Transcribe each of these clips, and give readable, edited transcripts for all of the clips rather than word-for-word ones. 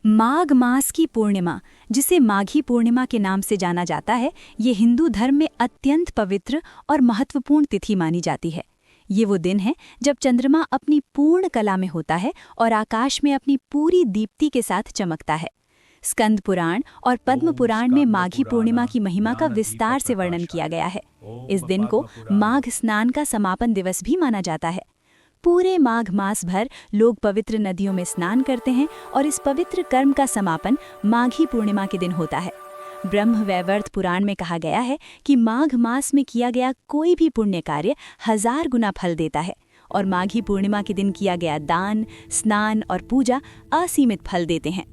माघ मास की पूर्णिमा, जिसे माघी पूर्णिमा के नाम से जाना जाता है, ये हिंदू धर्म में अत्यंत पवित्र और महत्वपूर्ण तिथि मानी जाती है। ये वो दिन है जब चंद्रमा अपनी पूर्ण कला में होता है और आकाश में अपनी पूरी दीप्ति के साथ चमकता है। स्कंद पुराण और पद्म पुराण में माघी पूर्णिमा की महिमा का विस्तार से वर्णन किया गया है। इस दिन को माघ स्नान का समापन दिवस भी माना जाता है। पूरे माघ मास भर लोग पवित्र नदियों में स्नान करते हैं और इस पवित्र कर्म का समापन माघी पूर्णिमा के दिन होता है। ब्रह्म वैवर्त पुराण में कहा गया है कि माघ मास में किया गया कोई भी पुण्य कार्य 1000 गुना फल देता है और माघी पूर्णिमा के दिन किया गया दान, स्नान और पूजा असीमित फल देते हैं।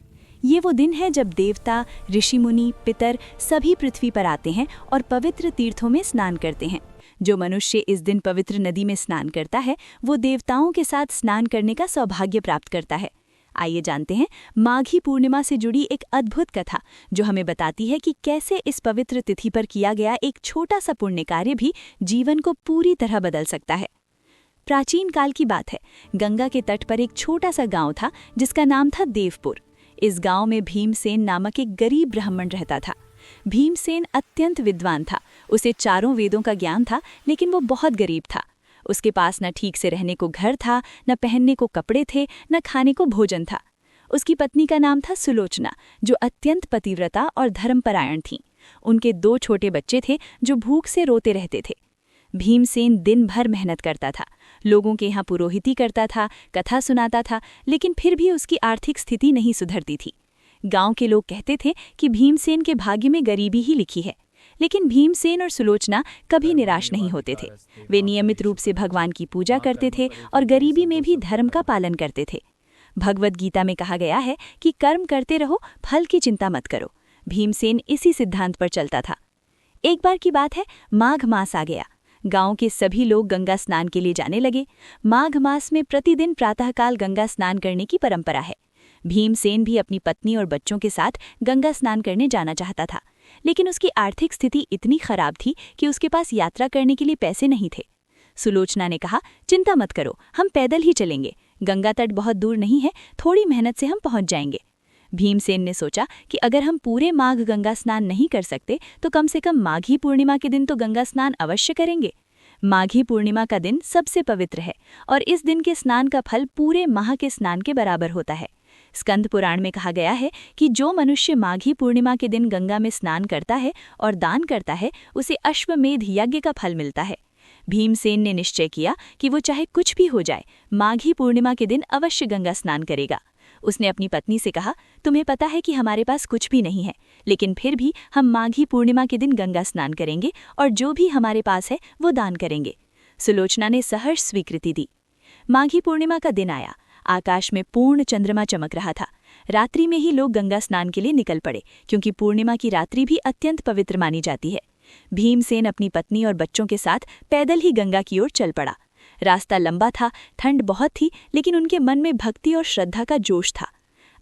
ये वो दिन है जब देवता, ऋषि मुनि, पितर सभी पृथ्वी पर आते हैं और पवित्र तीर्थों में स्नान करते हैं। जो मनुष्य इस दिन पवित्र नदी में स्नान करता है, वो देवताओं के साथ स्नान करने का सौभाग्य प्राप्त करता है। आइए जानते हैं माघी पूर्णिमा से जुड़ी एक अद्भुत कथा, जो हमें बताती है कि कैसे इस पवित्र तिथि पर किया गया एक छोटा सा पुण्य कार्य भी जीवन को पूरी तरह बदल सकता है। प्राचीन काल की बात है। गंगा के तट पर एक छोटा सा गांव था जिसका नाम था देवपुर। इस गांव में भीमसेन नामक एक गरीब ब्राह्मण रहता था। भीमसेन अत्यंत विद्वान था। उसे चारों वेदों का ज्ञान था, लेकिन वो बहुत गरीब था। उसके पास न ठीक से रहने को घर था, न पहनने को कपड़े थे, न खाने को भोजन था। उसकी पत्नी का नाम था सुलोचना, जो अत्यंत पतिव्रता और धर्मपरायण थीं। उनके 2 छोटे बच्चे थे जो भूख से रोते रहते थे। भीमसेन दिन भर मेहनत करता था, लोगों के यहाँ पुरोहिती करता था, कथा सुनाता था, लेकिन फिर भी उसकी आर्थिक स्थिति नहीं सुधरती थी। गांव के लोग कहते थे कि भीमसेन के भाग्य में गरीबी ही लिखी है, लेकिन भीमसेन और सुलोचना कभी निराश नहीं होते थे। वे नियमित रूप से भगवान की पूजा करते थे और गरीबी में भी धर्म का पालन करते थे। भगवद गीता में कहा गया है कि कर्म करते रहो, फल की चिंता मत करो। भीमसेन इसी सिद्धांत पर चलता था। एक बार की बात है, माघ मास आ गया। गांव के सभी लोग गंगा स्नान के लिए जाने लगे। माघ मास में प्रतिदिन प्रातःकाल गंगा स्नान करने की परंपरा है। भीमसेन भी अपनी पत्नी और बच्चों के साथ गंगा स्नान करने जाना चाहता था, लेकिन उसकी आर्थिक स्थिति इतनी खराब थी कि उसके पास यात्रा करने के लिए पैसे नहीं थे। सुलोचना ने कहा, चिंता मत करो, हम पैदल ही चलेंगे। गंगा तट बहुत दूर नहीं है, थोड़ी मेहनत से हम पहुंच जाएंगे। भीमसेन ने सोचा कि अगर हम पूरे माघ गंगा स्नान नहीं कर सकते तो कम से कम माघी पूर्णिमा के दिन तो गंगा स्नान अवश्य करेंगे। माघी पूर्णिमा का दिन सबसे पवित्र है और इस दिन के स्नान का फल पूरे माह के स्नान के बराबर होता है। स्कंद पुराण में कहा गया है कि जो मनुष्य माघी पूर्णिमा के दिन गंगा में स्नान करता है और दान करता है, उसे अश्वमेध यज्ञ का फल मिलता है। भीमसेन ने निश्चय किया कि वो चाहे कुछ भी हो जाए, माघी पूर्णिमा के दिन अवश्य गंगा स्नान करेगा। उसने अपनी पत्नी से कहा, तुम्हें पता है कि हमारे पास कुछ भी नहीं है, लेकिन फिर भी हम माघी पूर्णिमा के दिन गंगा स्नान करेंगे और जो भी हमारे पास है वो दान करेंगे। सुलोचना ने सहर्ष स्वीकृति दी। माघी पूर्णिमा का दिन आया। आकाश में पूर्ण चंद्रमा चमक रहा था। रात्रि में ही लोग गंगा स्नान के लिए निकल पड़े, क्योंकि पूर्णिमा की रात्रि भी अत्यंत पवित्र मानी जाती है। भीमसेन अपनी पत्नी और बच्चों के साथ पैदल ही गंगा की ओर चल पड़ा। रास्ता लंबा था, ठंड बहुत थी, लेकिन उनके मन में भक्ति और श्रद्धा का जोश था।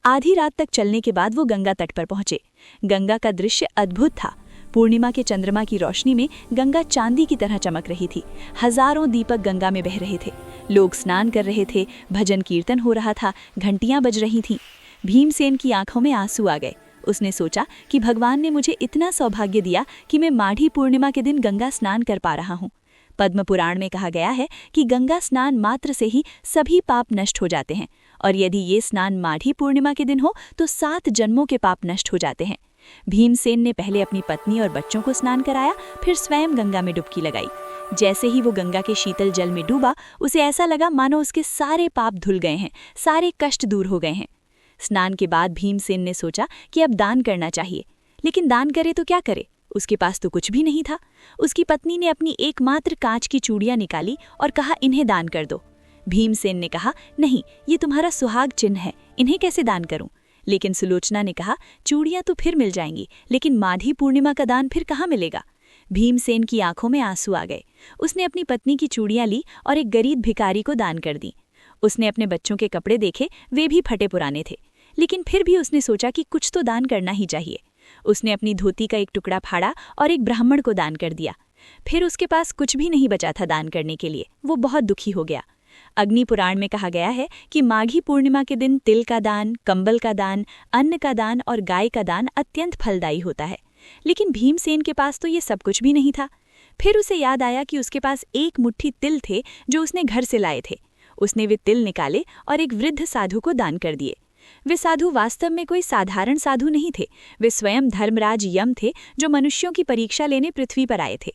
आधी रात तक चलने के बाद वो गंगा तट पर पहुंचे। गंगा का दृश्य अद्भुत था। पूर्णिमा के चंद्रमा की रोशनी में गंगा चांदी की तरह चमक रही थी। हजारों दीपक गंगा में बह रहे थे। लोग स्नान कर रहे थे, भजन कीर्तन हो रहा था, घंटियां बज रही थीं। भीमसेन की आंखों में आंसू आ गए। उसने सोचा कि भगवान ने मुझे इतना सौभाग्य दिया कि मैं माघी पूर्णिमा के दिन गंगा स्नान कर पा रहा हूँ। पद्म पुराण में कहा गया है कि गंगा स्नान मात्र से ही सभी पाप नष्ट हो जाते हैं, और यदि ये स्नान माघी पूर्णिमा के दिन हो तो 7 जन्मों के पाप नष्ट हो जाते हैं। भीमसेन ने पहले अपनी पत्नी और बच्चों को स्नान कराया, फिर स्वयं गंगा में डुबकी लगाई। जैसे ही वो गंगा के शीतल जल में डूबा, उसे ऐसा लगा मानो उसके सारे पाप धुल गए हैं, सारे कष्ट दूर हो गए हैं। स्नान के बाद भीमसेन ने सोचा कि अब दान करना चाहिए, लेकिन दान करे तो क्या करे, उसके पास तो कुछ भी नहीं था। उसकी पत्नी ने अपनी एकमात्र कांच की चूड़ियां निकाली और कहा, इन्हें दान कर दो। भीमसेन ने कहा, नहीं, ये तुम्हारा सुहाग चिन्ह है, इन्हें कैसे दान करूं? लेकिन सुलोचना ने कहा, चूड़ियां तो फिर मिल जाएंगी, लेकिन माघी पूर्णिमा का दान फिर कहाँ मिलेगा? भीमसेन की आंखों में आंसू आ गए। उसने अपनी पत्नी की चूड़ियां ली और एक गरीब भिखारी को दान कर दी। उसने अपने बच्चों के कपड़े देखे, वे भी फटे पुराने थे, लेकिन फिर भी उसने सोचा कि कुछ तो दान करना ही चाहिए। उसने अपनी धोती का एक टुकड़ा फाड़ा और एक ब्राह्मण को दान कर दिया। फिर उसके पास कुछ भी नहीं बचा था दान करने के लिए। वो बहुत दुखी हो गया। अग्नि पुराण में कहा गया है कि माघी पूर्णिमा के दिन तिल का दान, कंबल का दान, अन्न का दान और गाय का दान अत्यंत फलदायी होता है। लेकिन भीमसेन के पास तो ये सब कुछ भी नहीं था। फिर उसे याद आया कि उसके पास एक मुट्ठी तिल थे जो उसने घर से लाए थे। उसने वे तिल निकाले और एक वृद्ध साधु को दान कर दिए। वे साधु वास्तव में कोई साधारण साधु नहीं थे। वे स्वयं धर्मराज यम थे जो मनुष्यों की परीक्षा लेने पृथ्वी पर आए थे।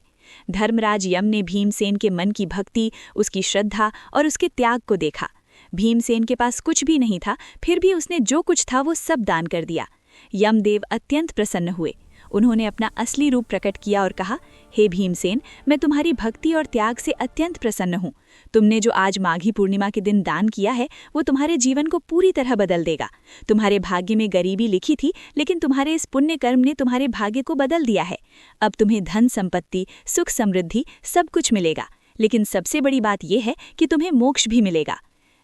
धर्मराज यम ने भीमसेन के मन की भक्ति, उसकी श्रद्धा और उसके त्याग को देखा। भीमसेन के पास कुछ भी नहीं था, फिर भी उसने जो कुछ था वो सब दान कर दिया। यमदेव अत्यंत प्रसन्न हुए। उन्होंने अपना असली रूप प्रकट किया और कहा, हे भीमसेन, मैं तुम्हारी भक्ति और त्याग से अत्यंत प्रसन्न हूँ। तुमने जो आज माघी पूर्णिमा के दिन दान किया है वो तुम्हारे जीवन को पूरी तरह बदल देगा। तुम्हारे भाग्य में गरीबी लिखी थी, लेकिन तुम्हारे इस पुण्य कर्म ने तुम्हारे भाग्य को बदल दिया है। अब तुम्हें धन संपत्ति, सुख समृद्धि सब कुछ मिलेगा, लेकिन सबसे बड़ी बात यह है कि तुम्हें मोक्ष भी मिलेगा।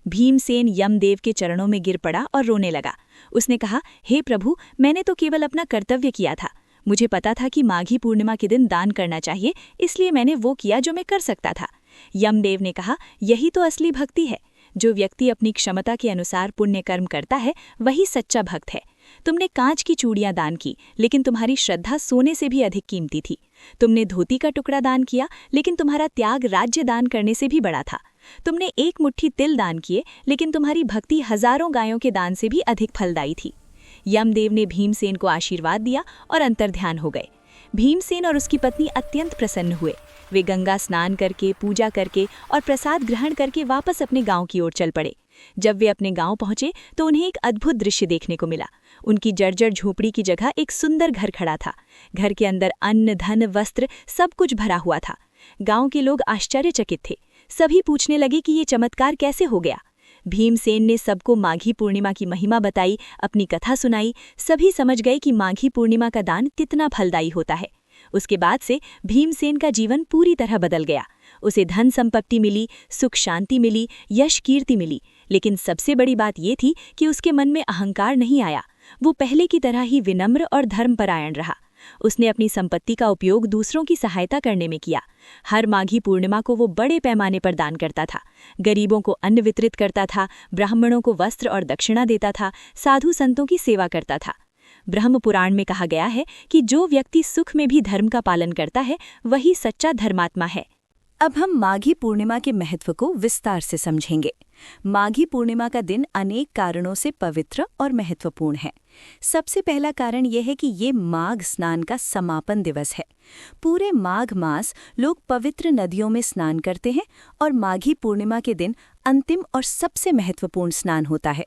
भीमसेन यमदेव के चरणों में गिर पड़ा और रोने लगा। उसने कहा, हे प्रभु, मैंने तो केवल अपना कर्तव्य किया था। मुझे पता था कि माघी पूर्णिमा के दिन दान करना चाहिए, इसलिए मैंने वो किया जो मैं कर सकता था। यमदेव ने कहा, यही तो असली भक्ति है। जो व्यक्ति अपनी क्षमता के अनुसार पुण्य कर्म करता है वही सच्चा भक्त है। तुमने कांच की चूड़ियां दान की, लेकिन तुम्हारी श्रद्धा सोने से भी अधिक कीमती थी। तुमने धोती का टुकड़ा दान किया, लेकिन तुम्हारा त्याग राज्य दान करने से भी बड़ा था। तुमने एक मुट्ठी तिल दान किए, लेकिन तुम्हारी भक्ति हजारों गायों के दान से भी अधिक फलदायी थी। यमदेव ने भीमसेन को आशीर्वाद दिया और अंतर्ध्यान हो गए। भीमसेन और उसकी पत्नी अत्यंत प्रसन्न हुए। वे गंगा स्नान करके, पूजा करके और प्रसाद ग्रहण करके वापस अपने गांव की ओर चल पड़े। जब वे अपने गांव पहुंचे तो उन्हें एक अद्भुत दृश्य देखने को मिला। उनकी जर्जर झोपड़ी की जगह एक सुंदर घर खड़ा था। घर के अंदर अन्न, धन, वस्त्र सब कुछ भरा हुआ था। गांव के लोग आश्चर्यचकित थे। सभी पूछने लगे कि ये चमत्कार कैसे हो गया। भीमसेन ने सबको माघी पूर्णिमा की महिमा बताई, अपनी कथा सुनाई। सभी समझ गए कि माघी पूर्णिमा का दान कितना फलदायी होता है। उसके बाद से भीमसेन का जीवन पूरी तरह बदल गया। उसे धन संपत्ति मिली, सुख शांति मिली, यश कीर्ति मिली। लेकिन सबसे बड़ी बात ये थी कि उसके मन में अहंकार नहीं आया। वो पहले की तरह ही विनम्र और धर्मपरायण रहा। उसने अपनी संपत्ति का उपयोग दूसरों की सहायता करने में किया। हर माघी पूर्णिमा को वो बड़े पैमाने पर दान करता था। गरीबों को अन्न वितरित करता था, ब्राह्मणों को वस्त्र और दक्षिणा देता था, साधु संतों की सेवा करता था। ब्रह्म पुराण में कहा गया है कि जो व्यक्ति सुख में भी धर्म का पालन करता है वही सच्चा धर्मात्मा है। अब हम माघी पूर्णिमा के महत्व को विस्तार से समझेंगे। माघी पूर्णिमा का दिन अनेक कारणों से पवित्र और महत्वपूर्ण है। सबसे पहला कारण यह है कि ये माघ स्नान का समापन दिवस है। पूरे माघ मास लोग पवित्र नदियों में स्नान करते हैं और माघी पूर्णिमा के दिन अंतिम और सबसे महत्वपूर्ण स्नान होता है।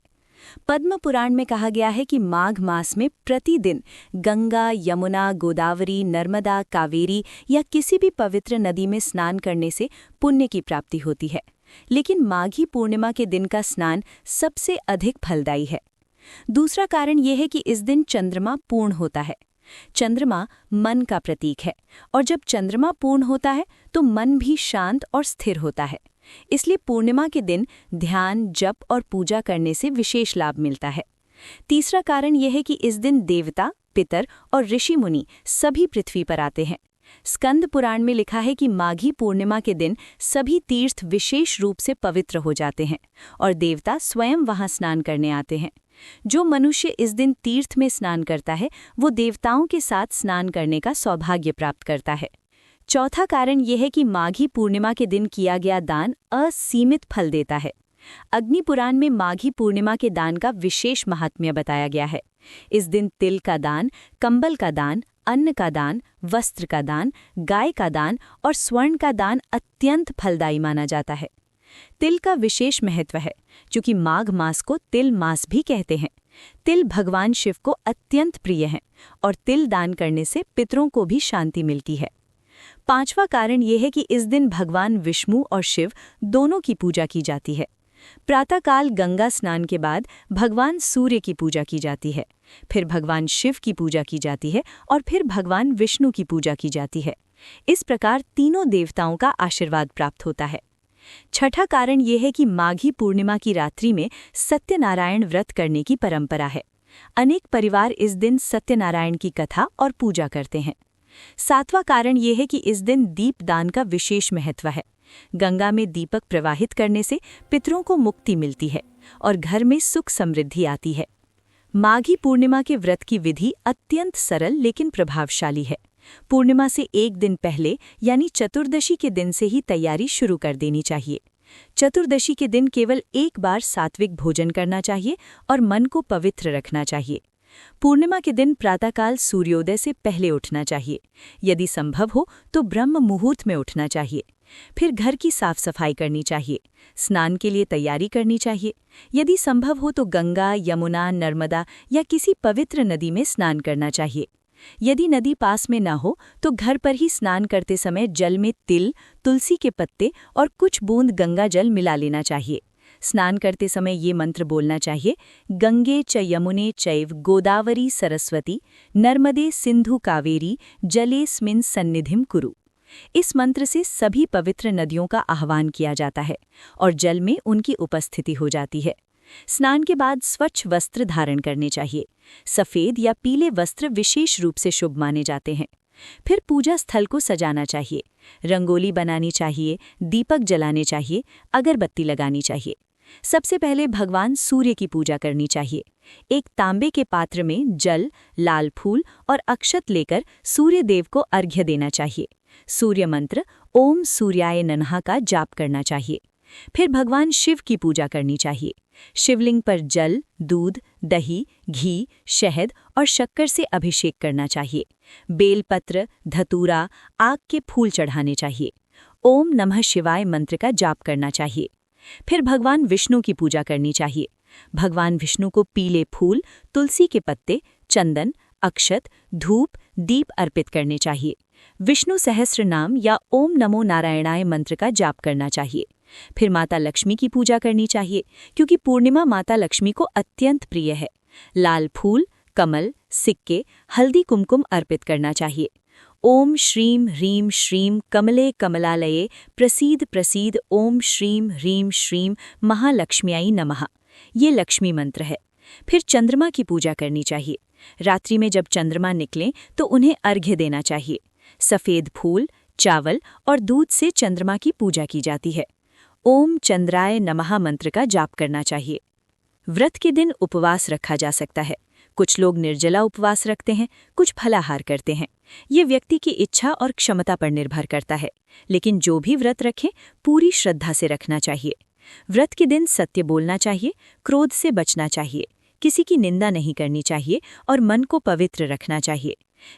पद्म पुराण में कहा गया है कि माघ मास में प्रतिदिन गंगा, यमुना, गोदावरी, नर्मदा, कावेरी या किसी भी पवित्र नदी में स्नान करने से पुण्य की प्राप्ति होती है। लेकिन माघी पूर्णिमा के दिन का स्नान सबसे अधिक फलदायी है। दूसरा कारण यह है कि इस दिन चंद्रमा पूर्ण होता है। चंद्रमा मन का प्रतीक है और जब चंद्रमा पूर्ण होता है तो मन भी शांत और स्थिर होता है। इसलिए पूर्णिमा के दिन ध्यान, जप और पूजा करने से विशेष लाभ मिलता है। तीसरा कारण यह है कि इस दिन देवता, पितर और ऋषि मुनि सभी पृथ्वी पर आते हैं। स्कंद पुराण में लिखा है कि माघी पूर्णिमा के दिन सभी तीर्थ विशेष रूप से पवित्र हो जाते हैं और देवता स्वयं वहां स्नान करने आते हैं। जो मनुष्य इस दिन तीर्थ में स्नान करता है वो देवताओं के साथ स्नान करने का सौभाग्य प्राप्त करता है। चौथा कारण यह है कि माघी पूर्णिमा के दिन किया गया दान असीमित फल देता है। अग्नि पुराण में माघी पूर्णिमा के दान का विशेष महात्म्य बताया गया है। इस दिन तिल का दान, कंबल का दान, अन्न का दान, वस्त्र का दान, गाय का दान और स्वर्ण का दान अत्यंत फलदायी माना जाता है। तिल का विशेष महत्व है क्योंकि माघ मास को तिल मास भी कहते हैं। तिल भगवान शिव को अत्यंत प्रिय हैं और तिल दान करने से पितरों को भी शांति मिलती है। पांचवा कारण यह है कि इस दिन भगवान विष्णु और शिव दोनों की पूजा की जाती है। प्रातःकाल गंगा स्नान के बाद भगवान सूर्य की पूजा की जाती है, फिर भगवान शिव की पूजा की जाती है और फिर भगवान विष्णु की पूजा की जाती है। इस प्रकार तीनों देवताओं का आशीर्वाद प्राप्त होता है। छठा कारण यह है कि माघी पूर्णिमा की रात्रि में सत्यनारायण व्रत करने की परंपरा है। अनेक परिवार इस दिन सत्यनारायण की कथा और पूजा करते हैं। सातवां कारण यह है कि इस दिन दीपदान का विशेष महत्व है। गंगा में दीपक प्रवाहित करने से पितरों को मुक्ति मिलती है और घर में सुख समृद्धि आती है। माघी पूर्णिमा के व्रत की विधि अत्यंत सरल लेकिन प्रभावशाली है। पूर्णिमा से एक दिन पहले यानी चतुर्दशी के दिन से ही तैयारी शुरू कर देनी चाहिए। चतुर्दशी के दिन केवल एक बार सात्विक भोजन करना चाहिए और मन को पवित्र रखना चाहिए। पूर्णिमा के दिन प्रातःकाल सूर्योदय से पहले उठना चाहिए। यदि संभव हो तो ब्रह्म मुहूर्त में उठना चाहिए। फिर घर की साफ सफाई करनी चाहिए। स्नान के लिए तैयारी करनी चाहिए। यदि संभव हो तो गंगा, यमुना, नर्मदा या किसी पवित्र नदी में स्नान करना चाहिए। यदि नदी पास में न हो तो घर पर ही स्नान करते समय जल में तिल, तुलसी के पत्ते और कुछ बूंद गंगा जल मिला लेना चाहिए। स्नान करते समय ये मंत्र बोलना चाहिए, गंगे च यमुने चैव गोदावरी सरस्वती नर्मदे सिंधु कावेरी जलेस्मिन् सन्निधिं कुरु। इस मंत्र से सभी पवित्र नदियों का आह्वान किया जाता है और जल में उनकी उपस्थिति हो जाती है। स्नान के बाद स्वच्छ वस्त्र धारण करने चाहिए। सफ़ेद या पीले वस्त्र विशेष रूप से शुभ माने जाते हैं। फिर पूजा स्थल को सजाना चाहिए। रंगोली बनानी चाहिए, दीपक जलाने चाहिए, अगरबत्ती लगानी चाहिए। सबसे पहले भगवान सूर्य की पूजा करनी चाहिए। एक तांबे के पात्र में जल, लाल फूल और अक्षत लेकर सूर्य देव को अर्घ्य देना चाहिए। सूर्य मंत्र ओम सूर्याय नमः का जाप करना चाहिए। फिर भगवान शिव की पूजा करनी चाहिए। शिवलिंग पर जल, दूध, दही, घी, शहद और शक्कर से अभिषेक करना चाहिए। बेलपत्र, धतूरा, आग के फूल चढ़ाने चाहिए। ओम नमः शिवाय मंत्र का जाप करना चाहिए। फिर भगवान विष्णु की पूजा करनी चाहिए। भगवान विष्णु को पीले फूल, तुलसी के पत्ते, चंदन, अक्षत, धूप, दीप अर्पित करने चाहिए। विष्णु सहस्त्र नाम या ओम नमो नारायणाय मंत्र का जाप करना चाहिए। फिर माता लक्ष्मी की पूजा करनी चाहिए, क्योंकि पूर्णिमा माता लक्ष्मी को अत्यंत प्रिय है। लाल फूल, कमल, सिक्के, हल्दी, कुमकुम अर्पित करना चाहिए। ओम श्रीम ह्रीम श्रीम कमले कमलालये प्रसीद प्रसीद ओम श्रीम ह्रीम श्रीम महालक्ष्म्याई नमः, ये लक्ष्मी मंत्र है। फिर चंद्रमा की पूजा करनी चाहिए। रात्रि में जब चंद्रमा निकलें तो उन्हें अर्घ्य देना चाहिए। सफ़ेद फूल, चावल और दूध से चंद्रमा की पूजा की जाती है। ओम चंद्राय नमः मंत्र का जाप करना चाहिए। व्रत के दिन उपवास रखा जा सकता है। कुछ लोग निर्जला उपवास रखते हैं, कुछ फलाहार करते हैं। ये व्यक्ति की इच्छा और क्षमता पर निर्भर करता है, लेकिन जो भी व्रत रखें पूरी श्रद्धा से रखना चाहिए। व्रत के दिन सत्य बोलना चाहिए, क्रोध से बचना चाहिए, किसी की निंदा नहीं करनी चाहिए और मन को पवित्र रखना चाहिए।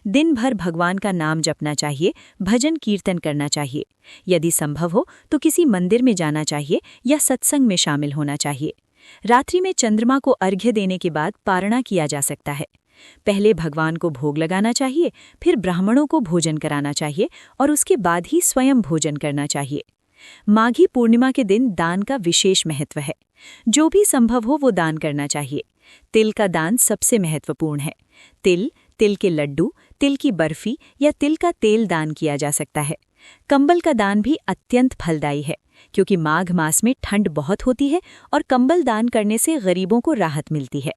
दिन भर भगवान का नाम जपना चाहिए, भजन कीर्तन करना चाहिए। यदि संभव हो तो किसी मंदिर में जाना चाहिए या सत्संग में शामिल होना चाहिए। रात्रि में चंद्रमा को अर्घ्य देने के बाद पारणा किया जा सकता है। पहले भगवान को भोग लगाना चाहिए, फिर ब्राह्मणों को भोजन कराना चाहिए और उसके बाद ही स्वयं भोजन करना चाहिए। माघी पूर्णिमा के दिन दान का विशेष महत्व है। जो भी संभव हो वो दान करना चाहिए। तिल का दान सबसे महत्वपूर्ण है। तिल के लड्डू, तिल की बर्फी या तिल का तेल दान किया जा सकता है। कंबल का दान भी अत्यंत फलदायी है, क्योंकि माघ मास में ठंड बहुत होती है और कंबल दान करने से गरीबों को राहत मिलती है।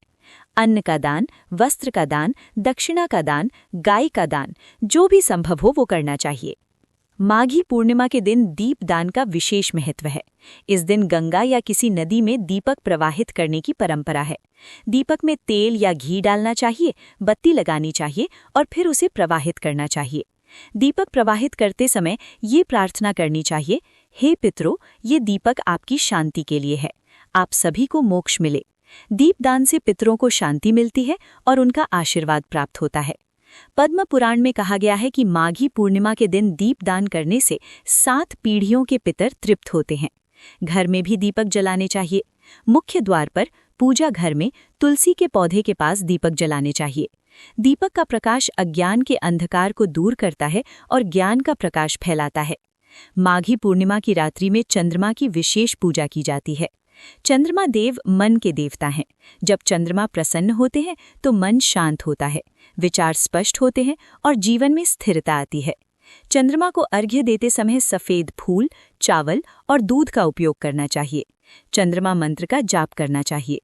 अन्न का दान, वस्त्र का दान, दक्षिणा का दान, गाय का दान, जो भी संभव हो वो करना चाहिए। माघी पूर्णिमा के दिन दीप दान का विशेष महत्व है। इस दिन गंगा या किसी नदी में दीपक प्रवाहित करने की परंपरा है। दीपक में तेल या घी डालना चाहिए, बत्ती लगानी चाहिए और फिर उसे प्रवाहित करना चाहिए। दीपक प्रवाहित करते समय ये प्रार्थना करनी चाहिए, हे पितरों, ये दीपक आपकी शांति के लिए है, आप सभी को मोक्ष मिले। दीपदान से पितरों को शांति मिलती है और उनका आशीर्वाद प्राप्त होता है। पद्म पुराण में कहा गया है कि माघी पूर्णिमा के दिन दीपदान करने से 7 पीढ़ियों के पितर तृप्त होते हैं। घर में भी दीपक जलाने चाहिए। मुख्य द्वार पर, पूजा घर में तुलसी के पौधे के पास दीपक जलाने चाहिए। दीपक का प्रकाश अज्ञान के अंधकार को दूर करता है और ज्ञान का प्रकाश फैलाता है। माघी पूर्णिमा की रात्रि में चंद्रमा की विशेष पूजा की जाती है। चंद्रमा देव मन के देवता हैं। जब चंद्रमा प्रसन्न होते हैं तो मन शांत होता है, विचार स्पष्ट होते हैं और जीवन में स्थिरता आती है। चंद्रमा को अर्घ्य देते समय सफ़ेद फूल, चावल और दूध का उपयोग करना चाहिए। चंद्रमा मंत्र का जाप करना चाहिए।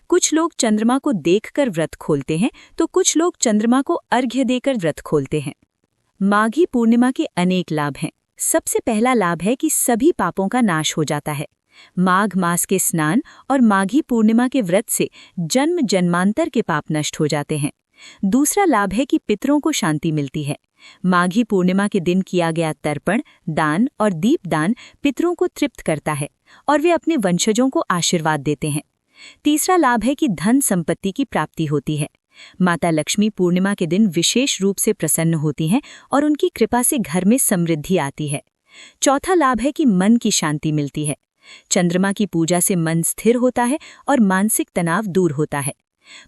कुछ लोग चंद्रमा को देखकर व्रत खोलते हैं तो कुछ लोग चंद्रमा को अर्घ्य देकर व्रत खोलते हैं। माघी पूर्णिमा के अनेक लाभ हैं। सबसे पहला लाभ है कि सभी पापों का नाश हो जाता है। माघ मास के स्नान और माघी पूर्णिमा के व्रत से जन्म जन्मांतर के पाप नष्ट हो जाते हैं। दूसरा लाभ है कि पितरों को शांति मिलती है। माघी पूर्णिमा के दिन किया गया तर्पण, दान और दीपदान पितरों को तृप्त करता है और वे अपने वंशजों को आशीर्वाद देते हैं। तीसरा लाभ है कि धन संपत्ति की प्राप्ति होती है। माता लक्ष्मी पूर्णिमा के दिन विशेष रूप से प्रसन्न होती हैं और उनकी कृपा से घर में समृद्धि आती है। चौथा लाभ है कि मन की शांति मिलती है। चंद्रमा की पूजा से मन स्थिर होता है और मानसिक तनाव दूर होता है।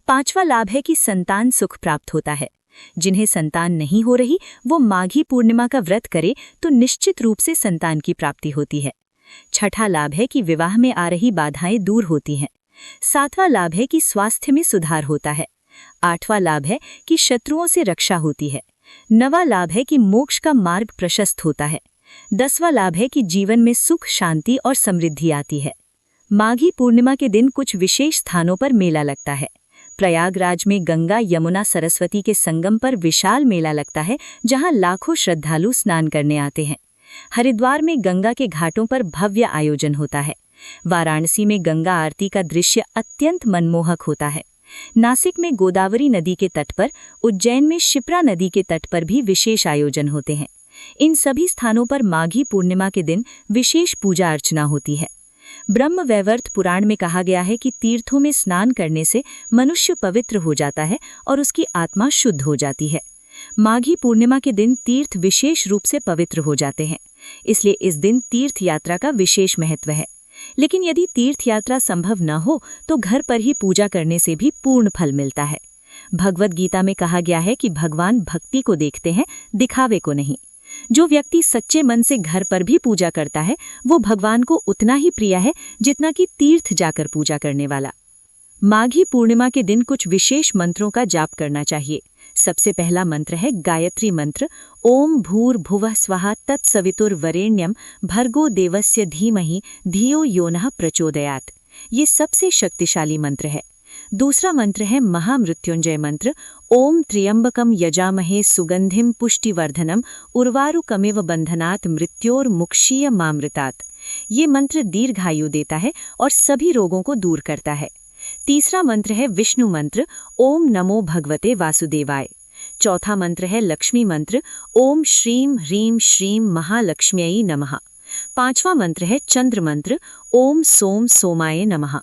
पांचवा लाभ है कि संतान सुख प्राप्त होता है। जिन्हें संतान नहीं हो रही वो माघी पूर्णिमा का व्रत करे तो निश्चित रूप से संतान की प्राप्ति होती है। छठा लाभ है कि विवाह में आ रही बाधाएं दूर होती हैं। सातवां लाभ है कि स्वास्थ्य में सुधार होता है। आठवां लाभ है कि शत्रुओं से रक्षा होती है। नवां लाभ है कि मोक्ष का मार्ग प्रशस्त होता है। 10वां लाभ है कि जीवन में सुख, शांति और समृद्धि आती है। माघी पूर्णिमा के दिन कुछ विशेष स्थानों पर मेला लगता है। प्रयागराज में गंगा यमुना सरस्वती के संगम पर विशाल मेला लगता है, जहां लाखों श्रद्धालु स्नान करने आते हैं। हरिद्वार में गंगा के घाटों पर भव्य आयोजन होता है। वाराणसी में गंगा आरती का दृश्य अत्यंत मनमोहक होता है। नासिक में गोदावरी नदी के तट पर, उज्जैन में शिप्रा नदी के तट पर भी विशेष आयोजन होते हैं। इन सभी स्थानों पर माघी पूर्णिमा के दिन विशेष पूजा अर्चना होती है। ब्रह्म वैवर्त पुराण में कहा गया है कि तीर्थों में स्नान करने से मनुष्य पवित्र हो जाता है और उसकी आत्मा शुद्ध हो जाती है। माघी पूर्णिमा के दिन तीर्थ विशेष रूप से पवित्र हो जाते हैं, इसलिए इस दिन तीर्थ यात्रा का विशेष महत्व है। लेकिन यदि तीर्थ यात्रा संभव न हो तो घर पर ही पूजा करने से भी पूर्ण फल मिलता है। भगवद गीता में कहा गया है कि भगवान भक्ति को देखते हैं, दिखावे को नहीं। जो व्यक्ति सच्चे मन से घर पर भी पूजा करता है वो भगवान को उतना ही प्रिय है जितना कि तीर्थ जाकर पूजा करने वाला। माघी पूर्णिमा के दिन कुछ विशेष मंत्रों का जाप करना चाहिए। सबसे पहला मंत्र है गायत्री मंत्र, ओम भूर्भुवः स्वः तत्सवितुर्वरेण्यं भर्गो देवस्य धीमहि धियो यो नः प्रचोदयात्। ये सबसे शक्तिशाली मंत्र है। दूसरा मंत्र है महामृत्युंजय मंत्र, ओम त्र्यंबकम यजामहे सुगंधिम पुष्टिवर्धनम उर्वारुकमिव बंधनात् मृत्योर्मुक्षीय मामृतात्। ये मंत्र दीर्घायु देता है और सभी रोगों को दूर करता है। तीसरा मंत्र है विष्णु मंत्र, ओम नमो भगवते वासुदेवाय। चौथा मंत्र है लक्ष्मी मंत्र, ओम श्रीं ह्रीं श्रीं महालक्ष्म्यै नमः। पांचवा मंत्र है चंद्र मंत्र, ओम सोम सोमाय नमः।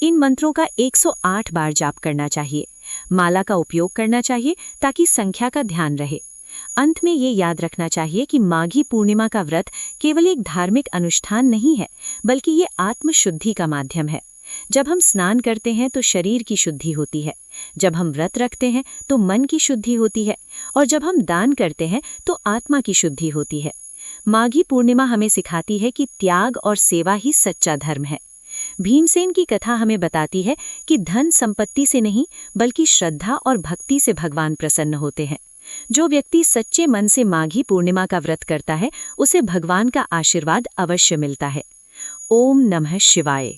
इन मंत्रों का 108 बार जाप करना चाहिए। माला का उपयोग करना चाहिए ताकि संख्या का ध्यान रहे। अंत में ये याद रखना चाहिए कि माघी पूर्णिमा का व्रत केवल एक धार्मिक अनुष्ठान नहीं है, बल्कि ये आत्मशुद्धि का माध्यम है। जब हम स्नान करते हैं तो शरीर की शुद्धि होती है, जब हम व्रत रखते हैं तो मन की शुद्धि होती है, और जब हम दान करते हैं तो आत्मा की शुद्धि होती है। माघी पूर्णिमा हमें सिखाती है कि त्याग और सेवा ही सच्चा धर्म है। भीमसेन की कथा हमें बताती है कि धन संपत्ति से नहीं बल्कि श्रद्धा और भक्ति से भगवान प्रसन्न होते हैं। जो व्यक्ति सच्चे मन से माघी पूर्णिमा का व्रत करता है उसे भगवान का आशीर्वाद अवश्य मिलता है। ओम नमः शिवाय।